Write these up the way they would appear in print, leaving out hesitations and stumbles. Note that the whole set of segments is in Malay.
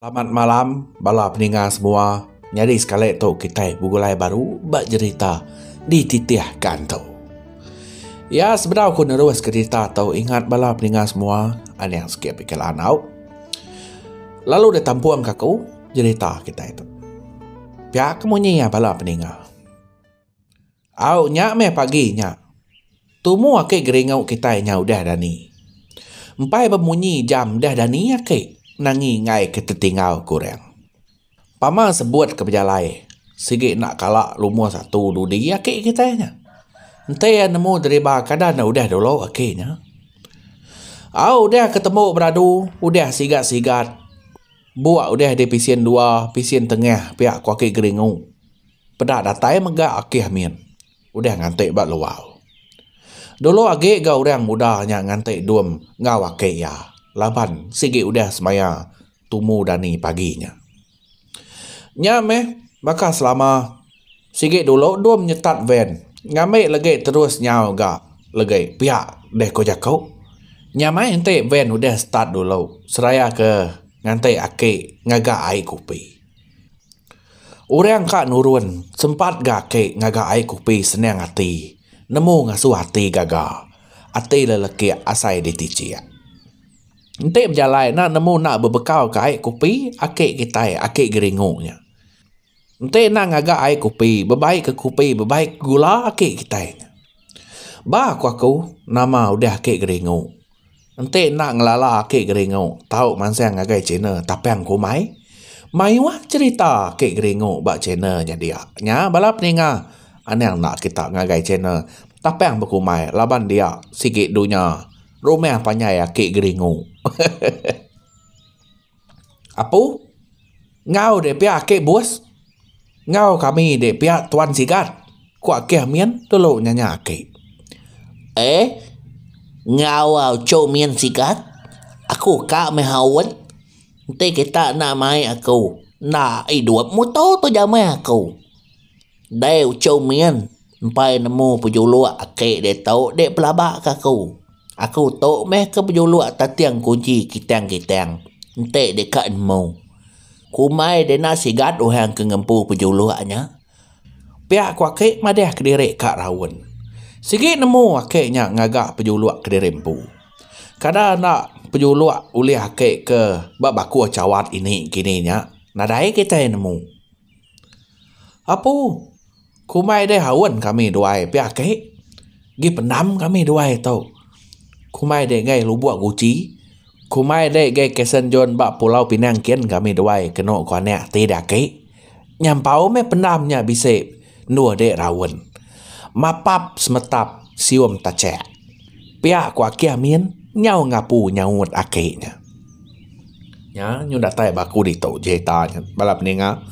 Selamat malam, bala pendengar semua. Nyari sekali tu kita bugulai baru bak cerita dititihkan tu. Ya, sebenarnya aku nerus cerita tu ingat bala pendengar semua yang sikit pikiran au. Lalu dia tampuan kaku cerita kita itu. Pihak kemunyi ya bala pendengar. Au nyak meh pagi nyak. Tumu akik geringau kita nya udah dani. Empai bemunyi jam dah dani akik. Nangi ngai ketertinggal kurang. Pama sebut ke berjalai. Sikit nak kalak lumur satu dudi akik kitanya. Entai yang nemu deriba kadang udah dulu akiknya. Udah ketemu beradu. Udah sigat-sigat. Buat udah di pisien dua. Pisien tengah pihak ku akik geringu. Pedak datai megak akik amin. Udah ngantik bak luar. Dulu akik gak orang mudahnya ngantik duam ngau akik ya. Laban sikit udah semaya tumu dani paginya. Nyameh maka selama sikit dulu dua menyetat van. Ngamik lagi terus nyau gak lagi pihak deh ko jakau. Nyamai ente van udah start dulu. Seraya ke ngantai akik ngagak air kopi. Orang kak nurun sempat gak akik ngagak air kopi senang hati. Nemu ngasuh hati gagal. Hati lelaki asai diticia. Nanti berjalan nak nemu nak berbekal ke air kopi, akik kita, akik geringuknya. Nanti nak ngagak air kopi, berbaik ke kopi, berbaik gula akik kita. Bah aku nama udah akik geringuk. Nanti nak ngelala akik geringuk, tahu mansang ngagai Cina, tapi yang ku mai wah cerita akik geringuk bak Cina nya dia. Nya bala peninga, anang nak kita ngagai Cina, tapi yang berkumai, laban dia sikit dunia. Rumah panyai akik geringu. Apa? Ngau de pihak akik bos? Ngau kami de pihak tuan sigat? Ku akik mian dulu nyanya akik. Ngau cok mian sigat? Aku kak mehawan. Nanti kita nak mai aku. Nak hidup motor tu jamai aku. Dai cok mian. Sampai nemu pejuluak akik de tau de pelabak ke aku. Aku tok meh ke pejuluak tatiang kunci kitang-kitang. Entek dekat nemu. Kumai dia nak sigat orang ke ngempu pejuluaknya. Pihak ku akik madah kedirik kak rawan. Sikit nemu akiknya ngagak pejuluak kedirempu. Kadang nak pejuluak ulih akik ke bak baku cawat ini kininya. Nadai kita nemu. Apa? Kumai dia hawan kami duai pihak akik. Gi pendam kami duai tau. Kumai dek gai lubuk guci. Kumai dek gai kesen jon bak Pulau Pinang kian kami duai kena kuanek tidak ke. Nyampau me pendamnya bisip nua dek rawan. Mapap semetap sium tacek. Pihak ku akik amin nyau ngapu nyaut akiknya. Ya, nyu datai baku di tau cerita balap ninga.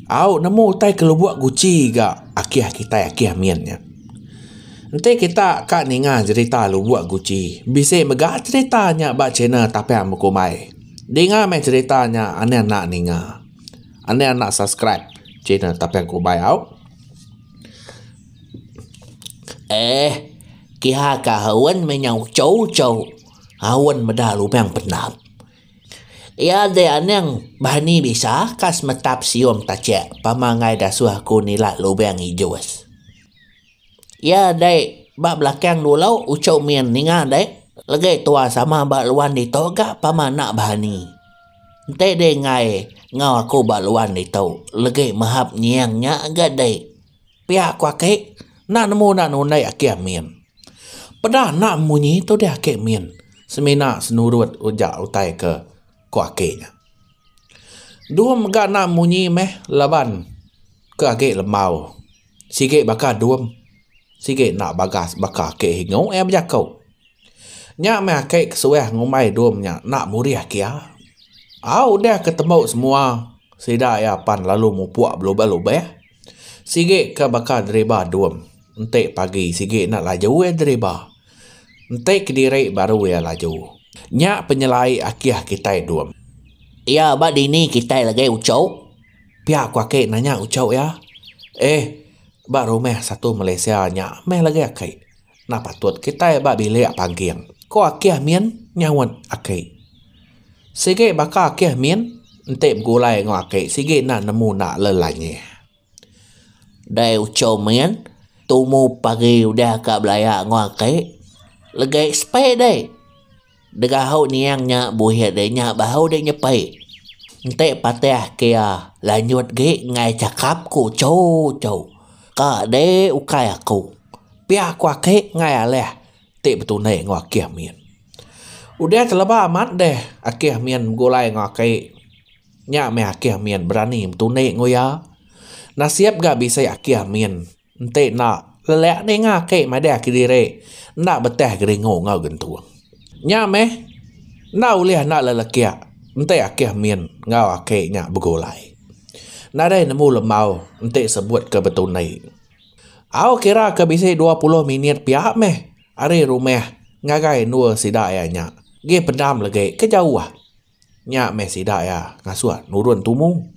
Au nemu tai ke lubuk guci gak akik kita akik aminnya. Nanti kita kak ninga cerita lu buat guci. Bisa megak ceritanya bak Cina tapi yang berkumai. Dengar main ceritanya ane nak ninga. Ane nak subscribe Cina tapi yang kumai au. Kiha ka hawan menyau cow. Hawan medah lubang penam. Ya de anang bahani bisa kas metap siom tacek. Pamangai dasuh aku nilak lubang hijau. Ya dek, bak belakang dulu ucap mian ninga dek. Lagi tua sama bak luan di toga paman nak bahani. Dek dek ngai ngau aku bak luan di tau. Lagi mahap nyiangnya agak dek. Pihak ku akik nak nemu nak nunai akik amin. Pada nak munyi tu dia akik amin. Semina senurut ujak utai ke ku akiknya. Dua megak nak munyi meh laban ke akik lemau. Sikit bakal dua. Sikit nak bagas bakal akik hingung berjakau. Nyak meh akik kesueh ngumai domnya nak muriah kia. Udah ketemu semua. Sidak ya pan lalu mupuak berubah-ubah. Sikit ke bakal deriba dom. Entek pagi sikit nak laju deriba. Entek kedirik baru laju. Nyak penyelai akih kita dom. Ya bak dini kita lagi ucau. Pihak ku akik nanya ucau ya. Bak rumah satu Malaysia nya meh lagi akik. Nak patut kita bak bilik panggil. Ko akik amin nyawan akik. Sige baka keh mien, ente gulai ngake, sige nak nemu nak lelanya. Dai ucau men, tumu pagi udah ka belaya ngake. Legai spai dai. Degahau niangnya buhiat dai nya bahau dai nyepai. Ente pateh kia lanjut ge ngai cakap ku cau. Ka de ukai aku. Pia ku ake ngai aleh. Te betul naik ngake mien. Udah terlebah amat deh akeh mien gulai ngake. Nya me akeh mien berani betul naik ngoya. Nasiap gak bisa akeh mien. Ente nak lelek ni ngake ma deh kidire. Nak beteh geringo ngau gentuang. Nya me na uliah nak lelekia. Ente akeh mien ngau ake nya begulai. Nadai nemu lemau ente sebut ke betul naik. Au kira ke bisa 20 minit pihak meh. Are rumah ngagai nua sidak ya nya. Ge pedam lagi kejauh ah. Nya meh sidak ya ngasuat nurun tumu.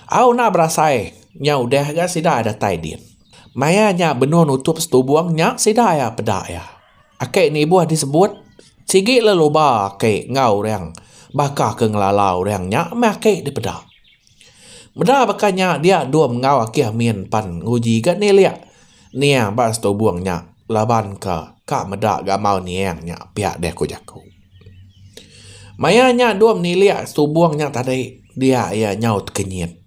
Au nak berasai nya udah gak sidak ada taidin. Maya nya benar nutup setubuang nya sidak ya pedak ya. Akek ni buah disebut sigi leloba akek ngau rang. Baka ke ngelalau rang nya meh akek di pedak. Beda bakanya dia dua mengau akeh mien pan nguji kat ni liak. Nia ba setubuang nya laban ka medak gak mau niang nya pihak deh ko jaku. Maya nya dua menilik setubuang nya tadi dia ya nyaut kenyit.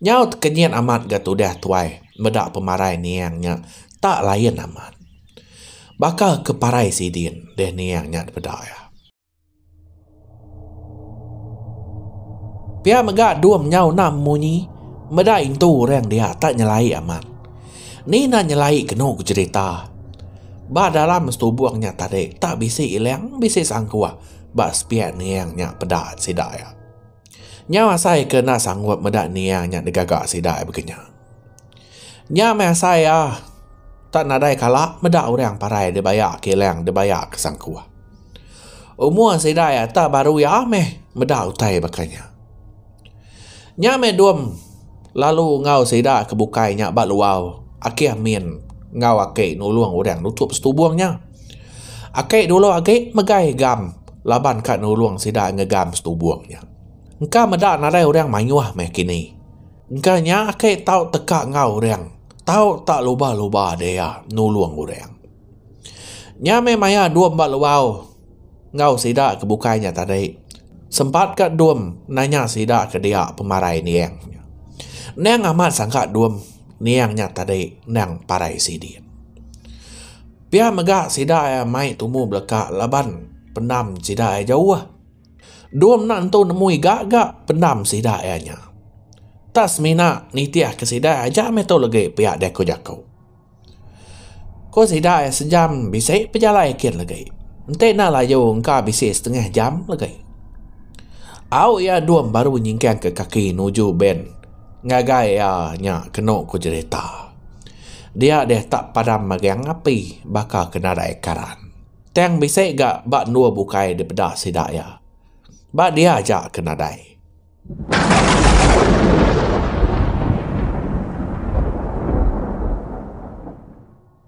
Nyaut kenyit amat gak tu dah tuai. Medak pemarai niang nya tak lain amat. Bakal keparai sidin deh niang nya pedak ya. Pia megak dua menyau nam munyi. Medak intu reng dia tak nyelai amat. Ni nak nyelai kena ku cerita. Ba dalam setubuangnya tadi tak bisa ilang bisa sangkua. Ba spiat niang nya pedak sidak ya. Nyawa saya kena sanggup medak niang nya degagak sidak ya begenya. Nyawa saya tak nadai kalak medak orang parai dibayak kilang dibayak sangkua. Umur sidak ya tak baru ya meh medak utai bakanya. Nyame duam lalu ngau sidak kebukai nya bak luau. Akeh mien ngau akek nulung orang nutup setubuangnya. Akek dulu akek megai gam laban kat nulung sidak ngegam setubuangnya. Engkau medak nadai orang manyuah meh kini. Engkau nya akek tahu tekak ngau orang. Tahu tak luba-luba dia nulung orang. Nyame maya duam bak luau ngau sidak kebukainya tadi. Sempat kat duam nanya sidak ke dia pemarai niang. Niang amat sangka duam niangnya tadi nang parai sidin. Pia megak sidak ya mai tumu belakak laban pendam sidak ya jauh. Duam nak tu nemui gak pendam sidak ya nya. Tas mina nitiah ke sidak aja meto lagi pihak deko jakau. Ko sidak ya sejam bisa pejalai kian lagi. Ente nak layu engkau bisa setengah jam lagi. Au ya duam baru nyingkang ke kaki nuju ben. Ngagai ya nya kena ku cerita. Dia deh tak padam magang api bakal kena ada ekaran. Teng bisa gak bak nua bukai di pedak sidak ya. Bak dia aja kena dai.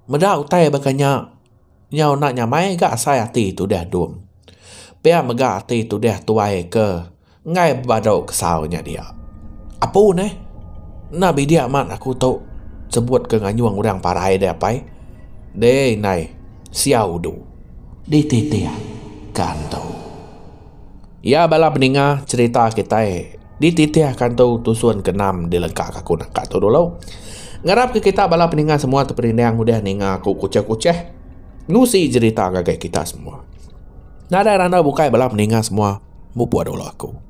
Medak utai bakanya nyau nak nyamai gak saya hati tu dah duam. Pia megak hati tu dah tuai ke ngai badau kesaunya dia. Apa ne? Nabi dia mat aku tahu sebut ke nganyuang orang parai dia pai. De nai siau du. Di titia kanto. Ya bala peninga cerita kita di titia kanto tusuan ke-6 di lengkak aku nak kat tu dulu. Ngarap ke kita bala peninga semua terperindang udah ninga aku kuceh-kuceh. Nusi cerita gagak kita semua. Nada randa bukai bala peninga semua. Mupu dulu aku.